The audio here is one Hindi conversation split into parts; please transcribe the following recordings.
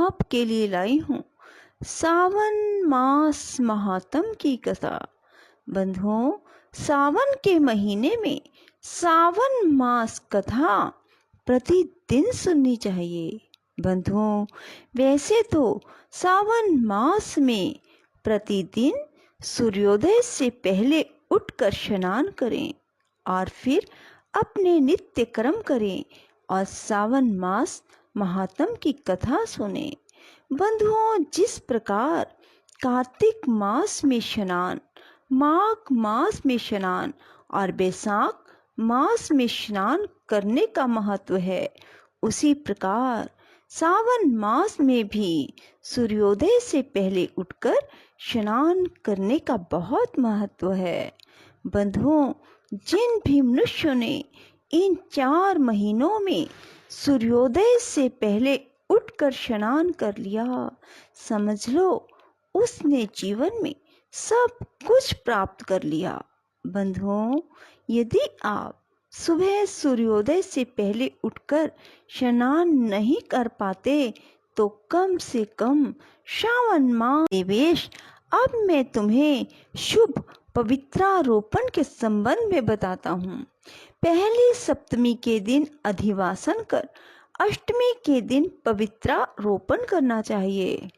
आपके लिए लाई हूँ सावन मास महात्म की कथा। बंधुओं, सावन के महीने में सावन मास कथा प्रतिदिन सुननी चाहिए। बंधुओं, वैसे तो सावन मास में प्रतिदिन सूर्योदय से पहले उठकर स्नान करें और फिर अपने नित्य कर्म करें और सावन मास महात्म की कथा सुने। बंधुओं, जिस प्रकार कार्तिक मास में स्नान, माघ मास में स्नान और बैसाख मास में स्नान करने का महत्व है, उसी प्रकार सावन मास में भी सूर्योदय से पहले उठकर स्नान करने का बहुत महत्व है। बंधुओं, जिन भी मनुष्यों ने इन 4 महीनों में सूर्योदय से पहले उठकर स्नान कर लिया, समझ लो उसने जीवन में सब कुछ प्राप्त कर लिया। बंधुओं, यदि आप सुबह सूर्योदय से पहले उठकर स्नान नहीं कर पाते तो कम से कम श्रावण मास निवेश। अब मैं तुम्हें शुभ पवित्रारोपण के संबंध में बताता हूँ। पहली सप्तमी के दिन अधिवासन कर अष्टमी के दिन पवित्रारोपण करना चाहिए।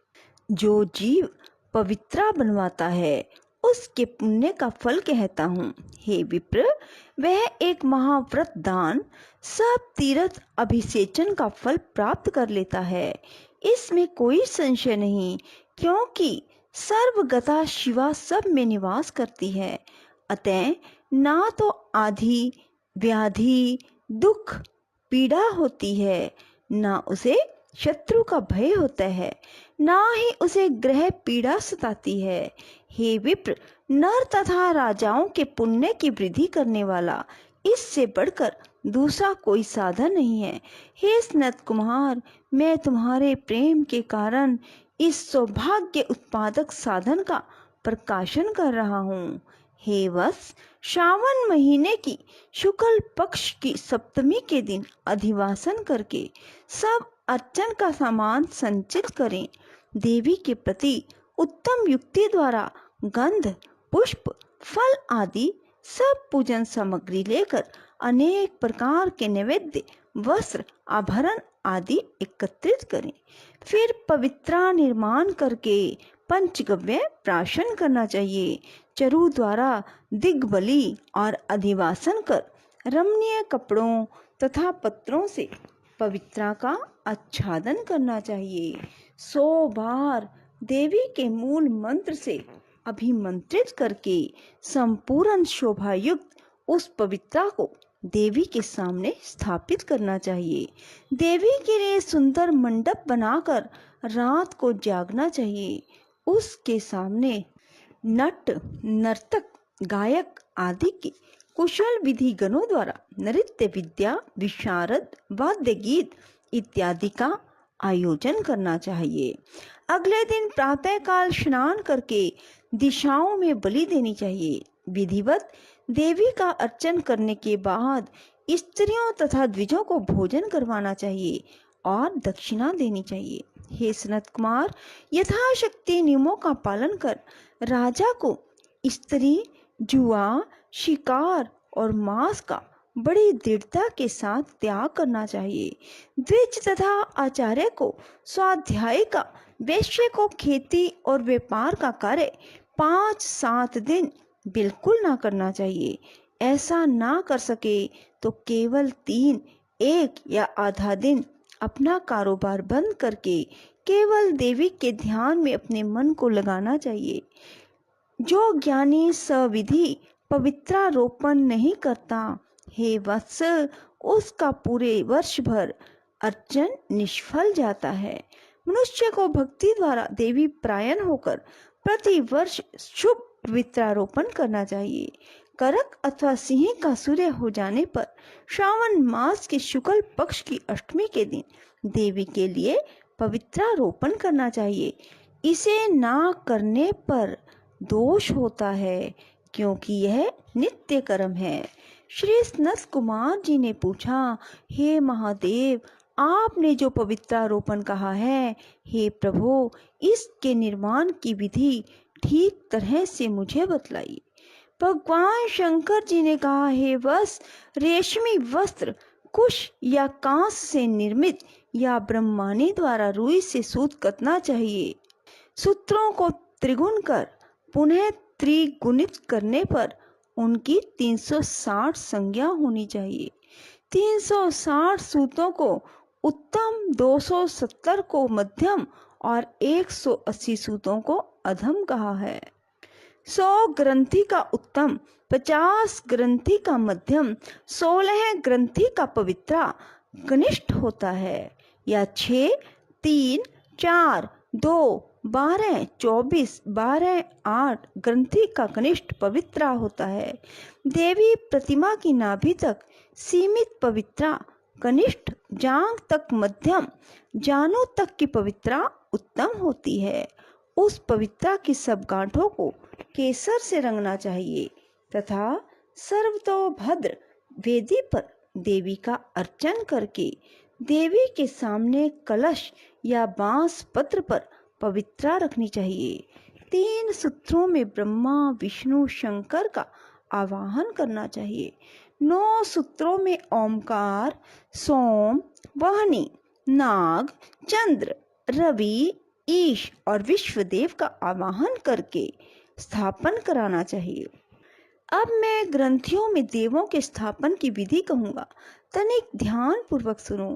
जो जीव पवित्रा बनवाता है उसके पुण्य का फल कहता हूँ। हे विप्र, वह एक महाव्रत दान सब तीर्थ अभिषेचन का फल प्राप्त कर लेता है, इसमें कोई संशय नहीं, क्योंकि सर्वगता शिवा सब में निवास करती है। अतः ना तो आधि व्याधि दुख पीड़ा होती है, ना उसे शत्रु का भय होता है, ना ही उसे ग्रह पीड़ा सताती है। हे विप्र, नर तथा राजाओं के पुण्य की वृद्धि करने वाला इससे बढ़कर दूसरा कोई साधन नहीं है। हे सनत कुमार, मैं तुम्हारे प्रेम के कारण इस सौभाग्य उत्पादक साधन का प्रकाशन कर रहा हूँ। हे वत्स, श्रावण महीने की शुक्ल पक्ष की सप्तमी के दिन अधिवासन करके सब अर्चन का सामान संचित करें। देवी के प्रति उत्तम युक्ति द्वारा गंध, पुष्प, फल आदि सब पूजन सामग्री लेकर अनेक प्रकार के नैवेद्य, वस्त्र, आभरण आदि एकत्रित करें। फिर पवित्रा निर्माण करके पंचगव्य प्राशन करना चाहिए। चरु द्वारा दिग्बली और अधिवासन कर रमणीय कपड़ों तथा पत्रों से पवित्रा का आच्छादन करना चाहिए। 100 बार देवी के मूल मंत्र से अभिमंत्रित करके संपूर्ण शोभायुक्त उस पवित्रा को देवी के सामने स्थापित करना चाहिए। देवी के लिए सुंदर मंडप बनाकर रात को जागना चाहिए। उसके सामने नट, नर्तक, गायक आदि के कुशल विधि गणों द्वारा नृत्य विद्या, विशारद, वाद्य गीत इत्यादि का आयोजन करना चाहिए। अगले दिन प्रातःकाल स्नान करके दिशाओं में बलि देनी चाहिए। विधिवत देवी का अर्चन करने के बाद स्त्रियों तथा द्विजों को भोजन करवाना चाहिए और दक्षिणा देनी चाहिए। हे सनत कुमार, यथाशक्ति नियमों का पालन कर राजा को स्त्री, जुआ, शिकार और मांस का बड़ी दृढ़ता के साथ त्याग करना चाहिए। द्विज तथा आचार्य को स्वाध्याय का, वैश्य को खेती और व्यापार का कार्य 5-7 दिन बिल्कुल ना करना चाहिए। ऐसा ना कर सके तो केवल 3, 1 या आधा दिन अपना कारोबार बंद करके केवल देवी के ध्यान में अपने मन को लगाना चाहिए। जो ज्ञानी सविधि पवित्रारोपण नहीं करता, हे वत्स, उसका पूरे वर्ष भर अर्चन निष्फल जाता है। मनुष्य को भक्ति द्वारा देवी प्रायण होकर प्रति वर्ष शुभ पवित्रारोपण करना चाहिए। करक अथवा सिंह का सूर्य हो जाने पर श्रावण मास के शुक्ल पक्ष की अष्टमी के दिन देवी के लिए पवित्रारोपण करना चाहिए। इसे ना करने पर दोष होता है, क्योंकि यह नित्य कर्म है। श्री सनत कुमार जी ने पूछा, हे महादेव, आपने जो पवित्रारोपण कहा है, हे प्रभु, इसके निर्माण की विधि ठीक तरह से मुझे बतलाइए। भगवान शंकर जी ने कहा, हे वत्स, रेशमी वस्त्र कुश या कांस से निर्मित या ब्रह्मानी द्वारा रुई से सूत कतना चाहिए। सूत्रों को त्रिगुण कर पुनः त्रिगुणित करने पर उनकी 360 संज्ञा होनी चाहिए। 360 सूतों को उत्तम, 270 को मध्यम और 180 सूतों को अधम कहा है। 100 ग्रंथि का उत्तम, 50 ग्रंथि का मध्यम, 16 ग्रंथि का पवित्रा कनिष्ठ होता है, या 6, 3, 4, 2, 12, 24, 12, 8 ग्रंथि का कनिष्ठ पवित्रा होता है। देवी प्रतिमा की नाभि तक सीमित पवित्रा कनिष्ठ, जांघ तक मध्यम, जानू तक की पवित्रा उत्तम होती है। उस पवित्रा की सब गांठों को केसर से रंगना चाहिए तथा सर्वतोभद्र वेदी पर देवी का अर्चन करके देवी के सामने कलश या बांस पत्र पर पवित्रा रखनी चाहिए। 3 सूत्रों में ब्रह्मा, विष्णु, शंकर का आवाहन करना चाहिए। 9 सूत्रों में ओमकार, सोम, वाहिनी, नाग, चंद्र, रवि, ईश और विश्वदेव का आवाहन करके स्थापन कराना चाहिए। अब मैं ग्रंथियों में देवों के स्थापन की विधि कहूँगा, तनिक ध्यान पूर्वक सुनो।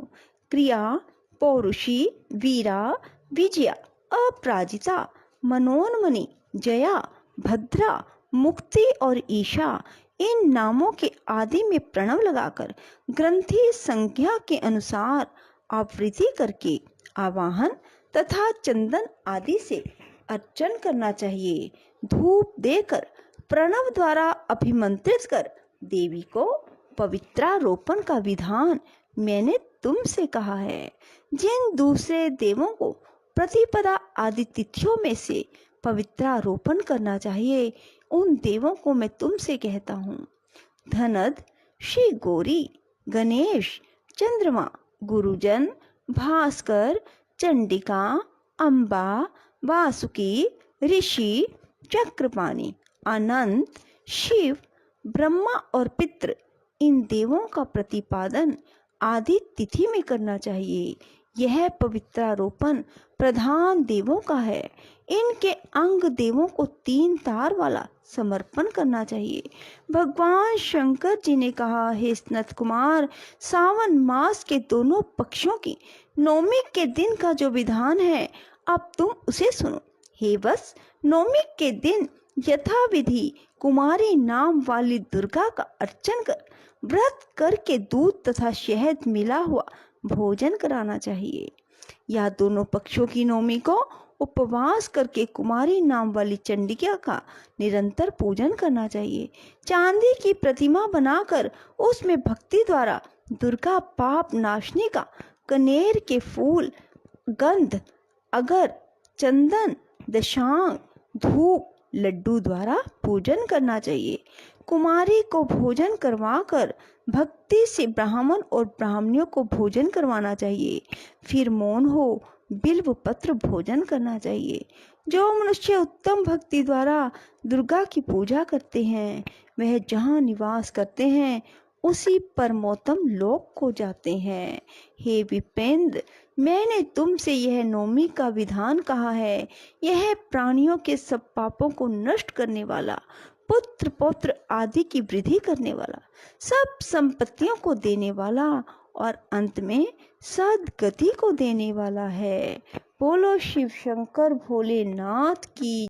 क्रिया: पौरुषी, वीरा, विजया, अपराजिता, मनोन्मणि, जया, भद्रा, मुक्ति और ईशा, इन नामों के आदि में प्रणव लगाकर ग्रंथि संख्या के अनुसार आवृत्ति करके आवाहन तथा चंदन आदि से अर्चन करना चाहिए। धूप देकर प्रणव द्वारा अभिमंत्रित कर देवी को पवित्रारोपण का विधान मैंने तुमसे कहा है। जिन दूसरे देवों को प्रतिपदा आदि तिथियों में से पवित्रारोपण करना चाहिए, उन देवों को मैं तुमसे कहता हूँ: धनद, श्री गौरी, गणेश, चंद्रमा, गुरुजन, भास्कर, चंडिका, अम्बा, वासुकी, ऋषि, चक्रपाणि, अनंत, शिव, ब्रह्मा और पितृ, इन देवों का प्रतिपादन आदि तिथि में करना चाहिए। यह पवित्रारोपण प्रधान देवों का है। इनके अंग देवों को 3 तार वाला समर्पण करना चाहिए। भगवान शंकर जी ने कहा, हे सनत कुमार, सावन मास के दोनों पक्षों की नौमी के दिन का जो विधान है, अब तुम उसे सुनो। हे वत्स, नौमी के दिन यथाविधि कुमारी नाम वाली दुर्गा का अर्चन कर व्रत करके दूध तथा शहद मिला हुआ भोजन कराना चाहिए। या दोनों पक्षों की नौमी को उपवास करके कुमारी नाम वाली चंडिका का निरंतर पूजन करना चाहिए। चांदी की प्रतिमा बनाकर उसमें भक्ति द्वारा दुर्गा पाप नाशनी का कनेर के फूल, गंध, अगर, चंदन, दशांग, धूप, लड्डू द्वारा पूजन करना चाहिए। कुमारी को भोजन करवाकर भक्ति से ब्राह्मण और ब्राह्मणियों को भोजन करवाना चाहिए। फिर मौन हो बिल्व पत्र भोजन करना चाहिए। जो मनुष्य उत्तम भक्ति द्वारा दुर्गा की पूजा करते हैं, वह जहाँ निवास करते हैं उसी परमोत्तम लोक को जाते हैं। हे विपेंद्र, मैंने तुमसे यह नौमी का विधान कहा है। यह प्राणियों के सब पापों को नष्ट करने वाला, पुत्र पौत्र आदि की वृद्धि करने वाला, सब संपत्तियों को देने वाला और अंत में सद्गति को देने वाला है। बोलो शिव शंकर भोलेनाथ की।